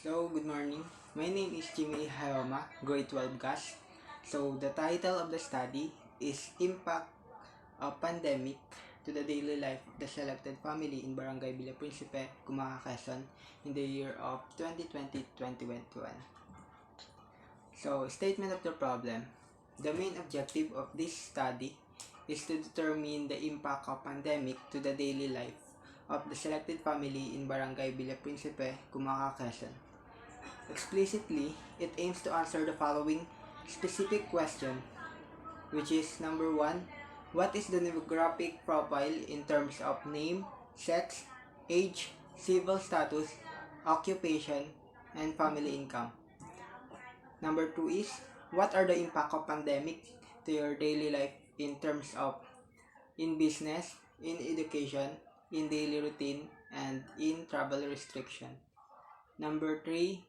Good morning. My name is Jayoma, grade 12 GAS. The title of the study is Impact of Pandemic to the Daily Life of the Selected Family in Barangay Villa Principe, Cumaca, Quezon in the year of 2020-2021. Statement of the problem. The main objective of this study is to determine the impact of pandemic to the daily life of the selected family in Barangay Villa Principe, Cumaca, Quezon. Explicitly, it aims to answer the following specific question, which is number 1, what is the demographic profile in terms of name, sex, age, civil status, occupation, and family income? Number 2 is, what are the impact of pandemic to your daily life in terms of in business, in education, in daily routine, and in travel restriction? Number 3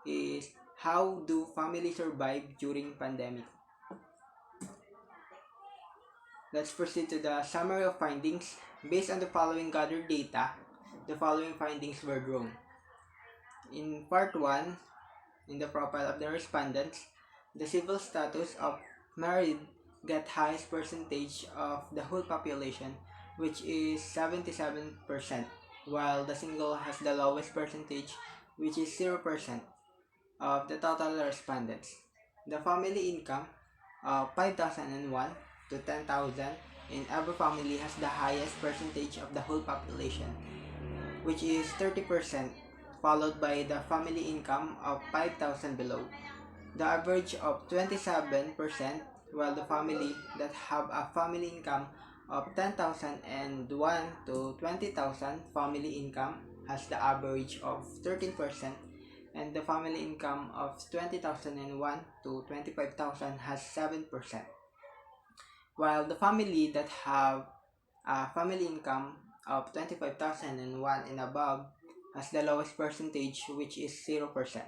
is, how do families survive during pandemic? Let's proceed to the summary of findings. Based on the following gathered data, the following findings were drawn. In part 1, in the profile of the respondents, the civil status of married get highest percentage of the whole population, which is 77%, while the single has the lowest percentage, which is 0% of the total respondents. The family income of 5,001 to 10,000 in every family has the highest percentage of the whole population, which is 30%, followed by the family income of 5,000 below. The average of 27%, while the family that have a family income of 10,001 to 20,000 family income has the average of 13%, and the family income of 20,001 to 25,000 has 7%. While the family that have a family income of 25,001 and above has the lowest percentage, which is 0%.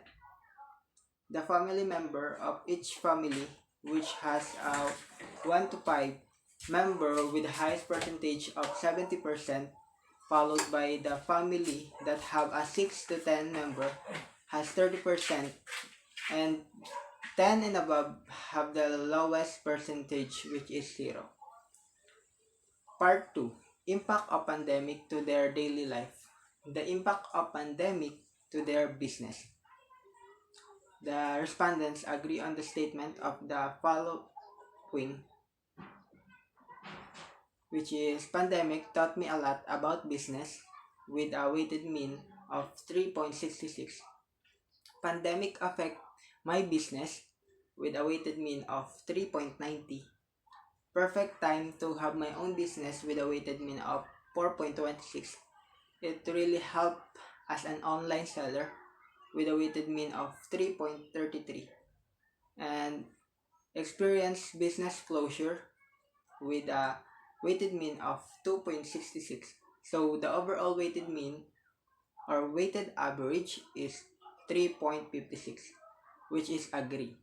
The family member of each family which has a 1 to 5 member with the highest percentage of 70%, followed by the family that have a 6 to 10 member has 30%, and 10 and above have the lowest percentage, which is 0. Part 2. Impact of pandemic to their daily life. The impact of pandemic to their business. The respondents agree on the statement of the following, which is, pandemic taught me a lot about business with a weighted mean of 3.66. Pandemic affect my business with a weighted mean of 3.90. Perfect time to have my own business with a weighted mean of 4.26. It really helped as an online seller with a weighted mean of 3.33. And experience business closure with a weighted mean of 2.66. So the overall weighted mean or weighted average is 3.56, which is agree.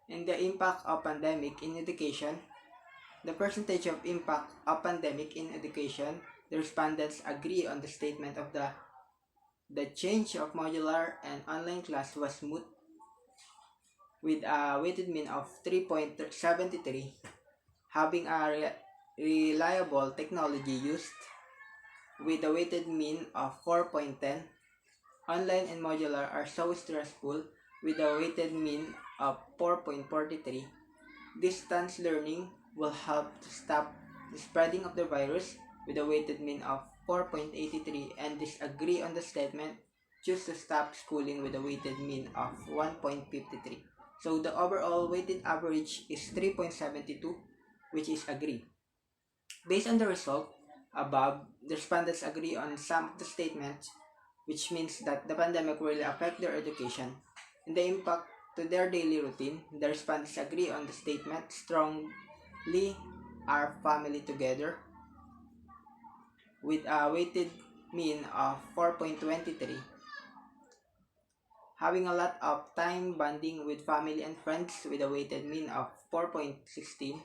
And the impact of pandemic in education. The percentage of impact of pandemic in education, the respondents agree on the statement of the change of modular and online class was smooth with a weighted mean of 3.73, having a reliable technology used with a weighted mean of 4.10. Online and modular are so stressful with a weighted mean of 4.43. Distance learning will help to stop the spreading of the virus with a weighted mean of 4.83, and disagree on the statement choose to stop schooling with a weighted mean of 1.53. So the overall weighted average is 3.72, which is agree. Based on the result above, the respondents agree on some of the statements, which means that the pandemic will affect their education and the impact to their daily routine. The respondents agree on the statement strongly our family together with a weighted mean of 4.23. Having a lot of time bonding with family and friends with a weighted mean of 4.16.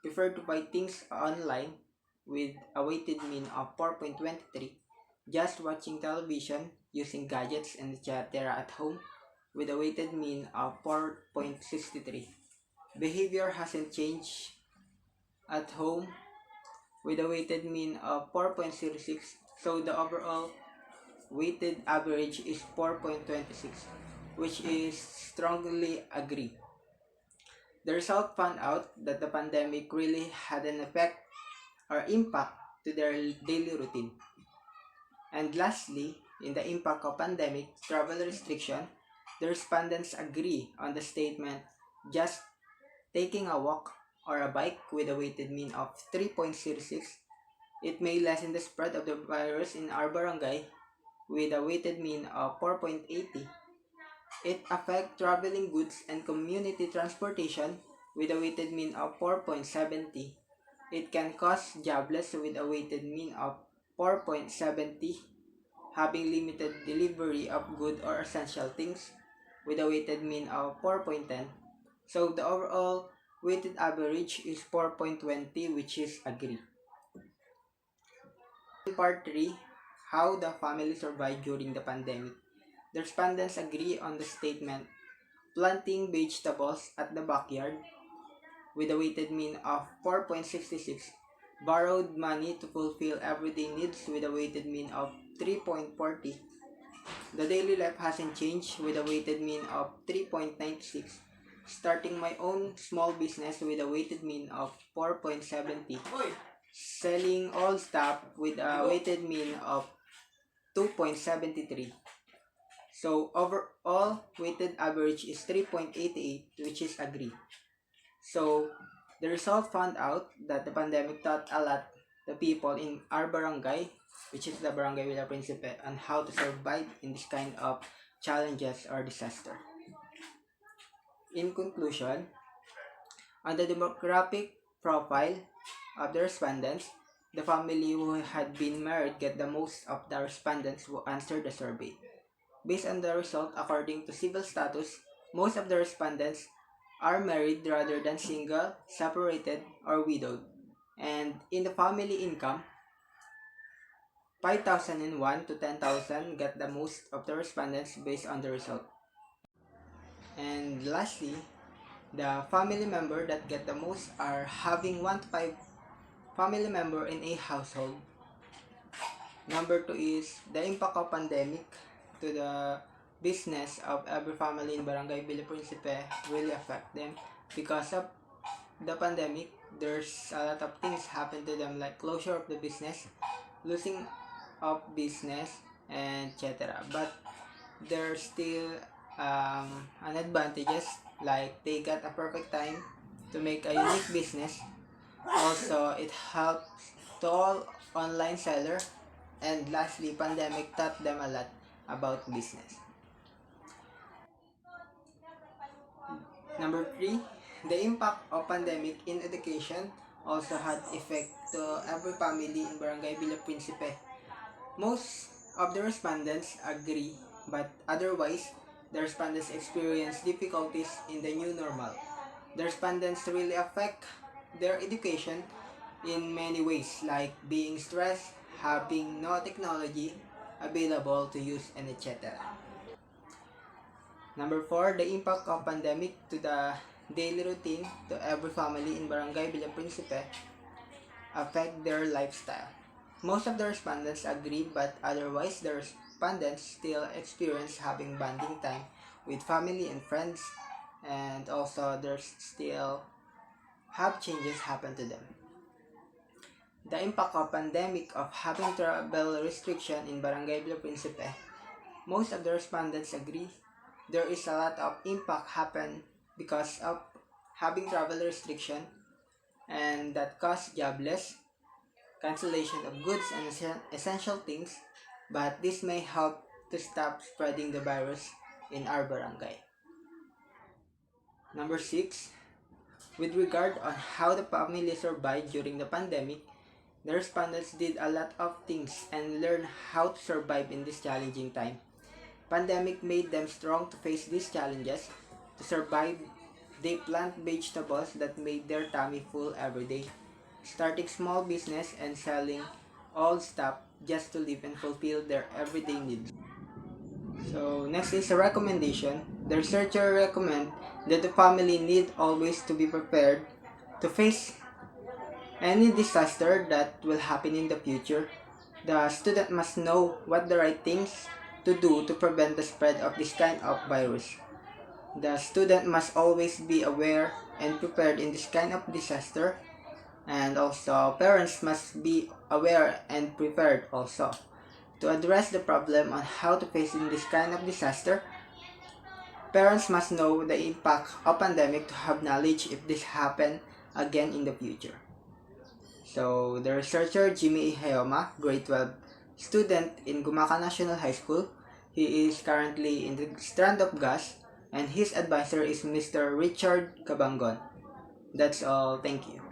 Prefer to buy things online with a weighted mean of 4.23. Just watching television using gadgets and etc. at home with a weighted mean of 4.63. Behavior hasn't changed at home with a weighted mean of 4.06, so the overall weighted average is 4.26, which is strongly agree. The result found out that the pandemic really had an effect or impact to their daily routine. And lastly, in the impact of pandemic travel restriction, the respondents agree on the statement just taking a walk or a bike with a weighted mean of 3.06, it may lessen the spread of the virus in our barangay with a weighted mean of 4.80. It affects traveling goods and community transportation with a weighted mean of 4.70. It can cause jobless with a weighted mean of 4.70, having limited delivery of good or essential things with a weighted mean of 4.10. So the overall weighted average is 4.20, which is agree. In part 3, how the family survived during the pandemic. The respondents agree on the statement planting vegetables at the backyard with a weighted mean of 4.66, borrowed money to fulfill everyday needs with a weighted mean of 3.40. The daily life hasn't changed with a weighted mean of 3.96. Starting my own small business with a weighted mean of 4.70. Selling all stuff with a weighted mean of 2.73. So overall weighted average is 3.88, which is agree. So the result found out that the pandemic taught a lot the people in our barangay, which is the Barangay Villa Principe, on how to survive in this kind of challenges or disaster. In conclusion, on the demographic profile of the respondents, the family who had been married get the most of the respondents who answered the survey. Based on the result, according to civil status, most of the respondents are married rather than single, separated, or widowed. And in the family income, 5,001 to 10,000 got the most of the respondents based on the result. And lastly, the family member that get the most are having 1 to 5 family member in a household. Number 2 is the impact of pandemic to the business of every family in Barangay Villa Principe really affect them because of the pandemic. There's a lot of things happen to them like closure of the business, losing of business, and etc. But there's still an advantages like they got a perfect time to make a unique business. Also, it helps to all online seller. And lastly, pandemic taught them a lot about business. Number 3, the impact of pandemic in education also had effect to every family in Barangay Villa Principe. Most of the respondents agree, but otherwise, the respondents experience difficulties in the new normal. The respondents really affect their education in many ways, like being stressed, having no technology available to use, and etc. Number 4, the impact of pandemic to the daily routine to every family in Barangay Villa Principe affect their lifestyle. Most of the respondents agree, but otherwise the respondents still experience having bonding time with family and friends, and also there's still have changes happen to them. The impact of pandemic of having travel restriction in Barangay Villa Principe. Most of the respondents agree there is a lot of impact happen because of having travel restriction, and that cause jobless, cancellation of goods and essential things, but this may help to stop spreading the virus in our barangay. Number 6, with regard on how the family survived during the pandemic, the respondents did a lot of things and learned how to survive in this challenging time. Pandemic made them strong to face these challenges. To survive, they plant vegetables that made their tummy full every day, starting small business and selling all stuff just to live and fulfill their everyday needs. So next is a recommendation. The researcher recommend that the family need always to be prepared to face any disaster that will happen in the future. The student must know what the right things to do to prevent the spread of this kind of virus. The student must always be aware and prepared in this kind of disaster, and also parents must be aware and prepared also. To address the problem on how to face in this kind of disaster, parents must know the impact of pandemic to have knowledge if this happen again in the future. So the researcher Jayoma, grade 12 student in Gumaka National High School, he is currently in the strand of gas, and his advisor is Mr. Richard Cabangon. That's all. Thank you.